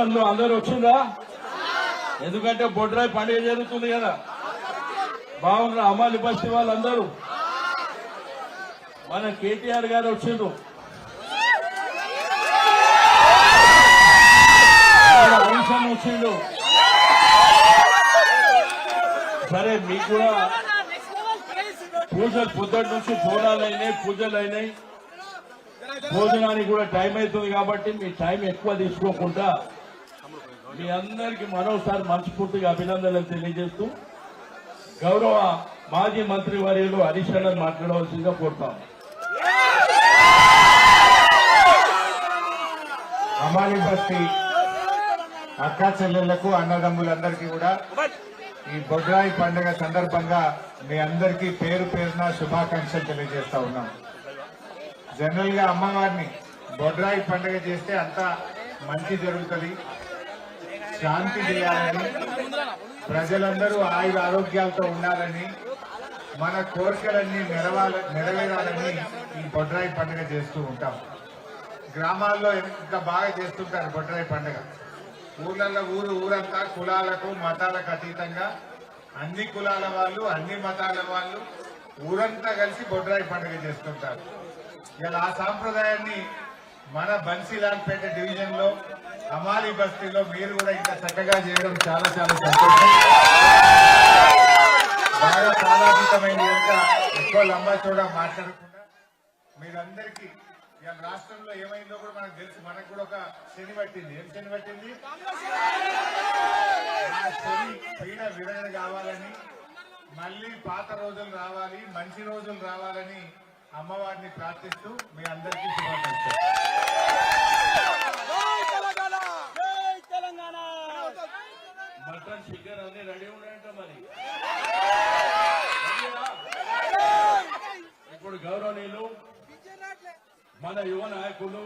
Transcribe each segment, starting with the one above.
బంధువులందరూ అందరూ వచ్చిందా? ఎందుకంటే బొడ్రాయి పండుగ జరుగుతుంది కదా, బాగుండ్రా అమ్మాలి బస్తీ వాళ్ళందరూ. మన కేటీఆర్ గారు వచ్చిండ్రు, హరీశన్ వచ్చిండు. సరే మీకు కూడా పూజలు పొద్దుటి నుంచి బోనాలు అయినాయి, పూజలు అయినాయి, భోజనానికి కూడా టైం అవుతుంది కాబట్టి మీ టైం ఎక్కువ తీసుకోకుండా మీ అందరికీ మరోసారి మనస్ఫూర్తిగా అభినందనలు తెలియజేస్తూ గౌరవ మాజీ మంత్రి వర్యులు హరీష్ అన్నను మాట్లాడవలసిందిగా కోరుతాం. అమాలి బస్తీ అక్కా చెల్లెళ్లకు అన్నదమ్ములందరికీ కూడా ఈ బొడ్రాయి పండుగ సందర్భంగా మీ అందరికీ పేరు పేరున శుభాకాంక్షలు తెలియజేస్తా ఉన్నాం. జనరల్ గా అమ్మవారిని బొడ్రాయి పండుగ చేస్తే అంతా మంచి జరుగుతుంది, శాంతి చేయాలని, ప్రజలందరూ ఆయుర ఆరోగ్యాలతో ఉండాలని, మన కోరికలన్నీ నెరవేరాలని ఈ బొడ్రాయి పండుగ చేస్తూ ఉంటాం. గ్రామాల్లో ఇంకా బాగా చేస్తుంటారు బొడ్రాయి పండుగ. ఊర్లలో ఊరంతా కులాలకు మతాలకు అతీతంగా అన్ని కులాల వాళ్ళు అన్ని మతాల వాళ్ళు ఊరంతా కలిసి బొడ్రాయి పండుగ చేస్తుంటారు. ఇలా ఆ సాంప్రదాయాన్ని మన బన్సీలాల్పేట డివిజన్ లో అమాలి బస్తీలో మీరు కూడా ఇంకా చక్కగా చేయడం చాలా చాలా సంతోషం. బాగా కాలాతీతమైన ఎక్కువ లంబా చూడ మాట్లాడకుండా మీరందరికీ ఇవాళ రాష్ట్రంలో ఏమైందో కూడా మనకు తెలుసు. మనకు కూడా ఒక శని పట్టింది. ఏం శని పట్టింది? ఆ శని పీడ విరగడ కావాలని, మళ్ళీ పాత రోజులు రావాలి, మంచి రోజులు రావాలని అమ్మవారిని ప్రార్థిస్తూ మీ అందరికీ శుభాకాంక్షలు. మటన్ చికెన్ అన్ని రెడీ ఉన్నాయంట. మరి ఇప్పుడు గౌరవనీయులు మన యువ నాయకులు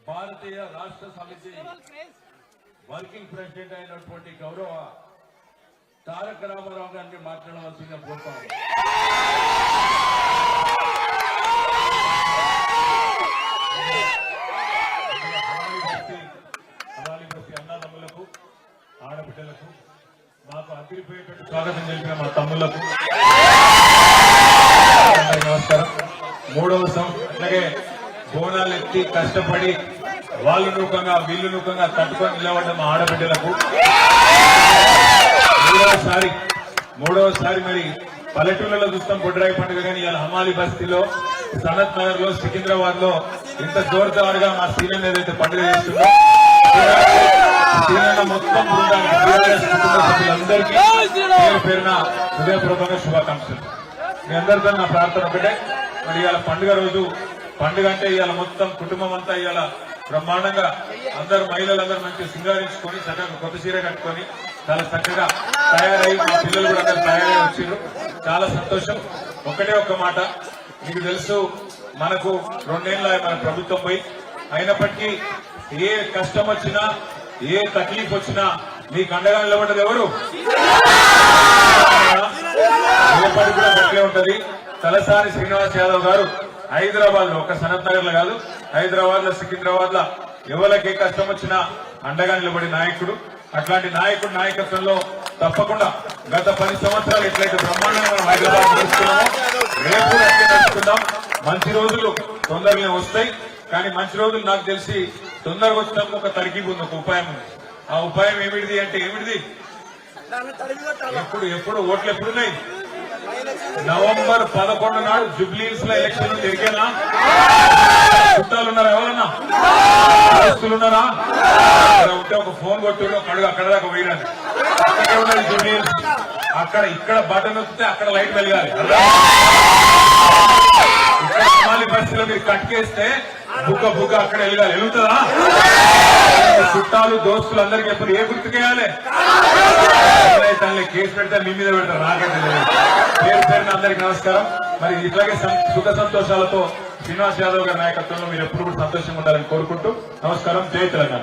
భారతీయ రాష్ట్ర సమితి వర్కింగ్ ప్రెసిడెంట్ అయినటువంటి గౌరవ తారక రామారావు గారిని మాట్లాడవలసిందిగా కోరుతాను. అన్నదమ్ములకు, ఆడబిడ్డలకు, మాకు అదిరిపోయేటట్టు స్వాగతం తెలిపిన మా తమ్ముళ్లకు నమస్కారం. మూడవ సంవత్సరం అట్లాగే బోనాలు ఎత్తి కష్టపడి వాళ్ళు నూకంగా వీళ్ళు నూకంగా తట్టుకొని నిలబడ్డ మా ఆడబిడ్డలకు మూడవసారి మరి పల్లెటూళ్ళలో చూస్తాం బొడ్రాయి పండుగ. కానీ ఇలా హమాలి బస్తీలో, సనత్ నగర్ లో, సికింద్రాబాద్ లో ఇంత జోరుదారుగా మా సీనియర్ ఏదైతే పండుగ చేస్తుందో సీనియర్ మొత్తం అందరికీ పేరున హృదయపూర్వకంగా శుభాకాంక్షలు. మీ అందరితో నా ప్రార్థన ఒకటే, మరి ఇవాళ పండుగ రోజు, పండుగ అంటే ఇవాళ మొత్తం కుటుంబం అంతా ఇవాళ బ్రహ్మాండంగా అందరు మహిళలందరూ మంచిగా సింగారించుకొని చక్కగా కొత్త చీర కట్టుకొని చాలా చక్కగా తయారై మా పిల్లలు కూడా అందరూ తయారై వచ్చారు. చాలా సంతోషం. ఒకటే ఒక్క మాట, మీకు తెలుసు మనకు 2 ఏళ్ళ మన ప్రభుత్వం పోయి, అయినప్పటికీ ఏ కష్టం వచ్చినా ఏ తక్లీఫ్ వచ్చినా మీకు అండగా నిలబడ్డది ఎవరు? రేపటి కూడా గట్లే ఉంటది. తలసాని శ్రీనివాస్ యాదవ్ గారు హైదరాబాద్ లో, ఒక సనత్ నగర్ లో కాదు, హైదరాబాద్ లో, సికింద్రాబాద్ లో ఎవరికి కష్టం వచ్చినా అండగా నిలబడి నాయకుడు. అట్లాంటి నాయకుడు నాయకత్వంలో తప్పకుండా గత 10 సంవత్సరాలు ఎట్లయితే బ్రహ్మాండంగా మనం హైదరాబాద్ చేస్తున్నామో రేపు అట్లే నడుచుకుందాం. మంచి రోజులు తొందరగా వస్తాయి. కానీ మంచి రోజులు నాకు తెలిసి తొందరగా వచ్చినప్పుడు ఒక తరిగిపు ఉంది, ఒక ఉపాయం ఉంది. ఆ ఉపాయం ఏమిటిది అంటే ఏమిటిది? ఎప్పుడు ఓట్లు ఎప్పుడున్నాయి? నవంబర్ 11 నాడు జూబ్లీహిల్స్ లో ఎలక్షన్ తిరిగేనా? చుట్టాలున్నారా? ఎవరన్నా దోస్తులున్నారా? ఉంటే ఒక ఫోన్ కొట్టు, అక్కడ దాకా పోయినాను. అక్కడే ఉన్నది జూబ్లీహిల్స్. ఇక్కడ బటన్ వస్తే అక్కడ లైట్ వెలగాలి. ఇక్కడ అమాలి బస్తీలో మీరు కట్కేస్తే బుగ్గ అక్కడ వెలగాలి. వెలుగుతుందా? చుట్టాలు దోస్తులు అందరికీ ఎప్పుడు ఏ గుర్తుకేయాలి? తనని కేసు పెడితే మీ మీద పెడతారు, నాకైతే తెలియదు. పేరున అందరికీ నమస్కారం. మరి ఇట్లాగే సుఖ సంతోషాలతో శ్రీనివాస్ యాదవ్ గారి నాయకత్వంలో మీరు ఎప్పుడు కూడా సంతోషంగా ఉండాలని కోరుకుంటూ నమస్కారం. జై తెలంగాణ.